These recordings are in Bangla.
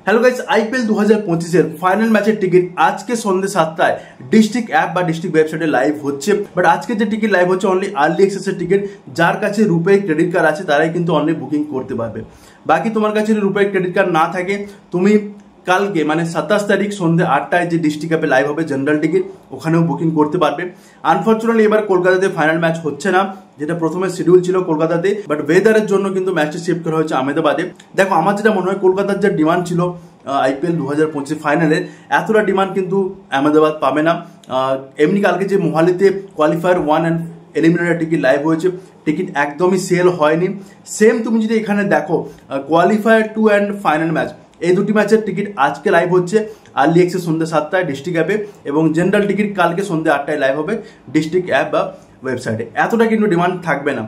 হ্যালো গাইস, আইপিএল 2025 ফাইনাল ম্যাচের টিকিট আজকে সন্ধ্যে 7টায় ডিস্ট্রিক্ট অ্যাপ বা ডিস্ট্রিক্ট ওয়েবসাইটে লাইভ হচ্ছে। বাট আজকে যে টিকিট লাইভ হচ্ছে অনলি আর্লি অ্যাক্সেসের টিকিট। যার কাছে রুপে ক্রেডিট কার্ড আছে তারাই কিন্তু অনলি বুকিং করতে পারবে। বাকি তোমার কাছে রুপে ক্রেডিট কার্ড না থাকে, তুমি কালকে মানে 27 তারিখ সন্ধ্যে 8টায় যে ডিস্ট্রিক্ট অ্যাপে লাইভ হবে জেনারেল টিকিট, ওখানেও বুকিং করতে পারবে। আনফর্চুনেটলি এবার কলকাতাতে ফাইনাল ম্যাচ হচ্ছে না, যেটা প্রথমে শিডিউল ছিল কলকাতাতে, বাট ওয়েদারের জন্য কিন্তু ম্যাচটি শিফট করা হয়েছে আহমেদাবাদে। দেখো, আমার যেটা মনে হয় কলকাতার যে ডিমান্ড ছিল আইপিএল 2025 ফাইনালের, এতটা ডিমান্ড কিন্তু আহমেদাবাদ পাবে না। এমনি কালকে যে মোহালিতে qualifier 1 and eliminator ticket live হয়েছে, টিকিট একদমই সেল হয়নি। সেম তুমি যদি এখানে দেখো কোয়ালিফায়ার 2 অ্যান্ড ফাইনাল ম্যাচ, এই দুটি ম্যাচের টিকিট আজকে লাইভ হচ্ছে আর্লি অ্যাক্সেস সন্ধ্যে 7টায় ডিস্ট্রিক্ট অ্যাপে, এবং জেনারেল টিকিট কালকে সন্ধ্যে 8টায় লাইভ হবে ডিস্ট্রিক্ট অ্যাপ বা ওয়েবসাইটে। এতটা কিন্তু ডিমান্ড থাকবে না,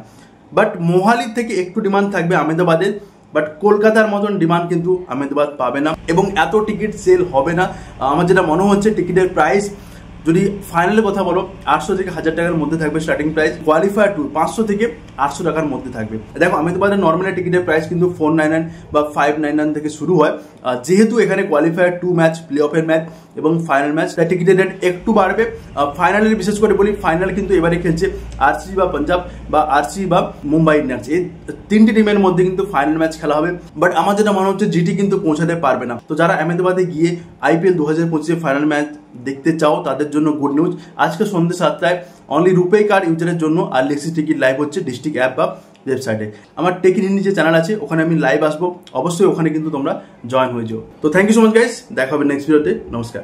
বাট মোহালির থেকে একটু ডিমান্ড থাকবে আহমেদাবাদের। বাট কলকাতার মতন ডিমান্ড কিন্তু আহমেদাবাদ পাবে না, এবং এত টিকিট সেল হবে না। আমার যেটা মনে হচ্ছে টিকিটের প্রাইস যদি ফাইনালের কথা বলো 800 থেকে 1000 টাকার মধ্যে থাকবে স্টার্টিং প্রাইস। কোয়ালিফায়ার 2 500 থেকে 800 টাকার মধ্যে থাকবে। দেখো, আহমেদাবাদের নর্মালি টিকিটের প্রাইস কিন্তু 499 বা 599 থেকে শুরু হয়। যেহেতু এখানে কোয়ালিফায়ার 2 ম্যাচ, প্লে অফের ম্যাচ এবং ফাইনাল ম্যাচ, তাই টিকিটের রেট একটু বাড়বে। ফাইনালের বিশেষ করে বলি, ফাইনাল কিন্তু এবারে খেলছে আরসিবি বা পাঞ্জাব বা আরসিবি বা মুম্বাই ইন্ডিয়ান্স, এই তিনটি টিমের মধ্যে কিন্তু ফাইনাল ম্যাচ খেলা হবে। বাট আমার যেটা মনে হচ্ছে জিটি কিন্তু পৌঁছাতে পারবে না। তো যারা আহমেদাবাদে গিয়ে আইপিএল 2025 ফাইনাল ম্যাচ দেখতে চাও তাদের জন্য গুড নিউজ। আজকে সন্ধ্যে 7টায় অনলি রুপে কার্ড ইউজারের জন্য আর্লি অ্যাক্সেস টিকিট লাইভ হচ্ছে ডিস্ট্রিক্ট অ্যাপ বা ওয়েবসাইটে। আমার টেক ইন হিন্দি যে চ্যানেল আছে ওখানে আমি লাইভ আসবো, অবশ্যই ওখানে কিন্তু তোমরা জয়েন হয়ে যাও। তো thank you so much guys, দেখা হবে নেক্সট ভিডিওতে। নমস্কার।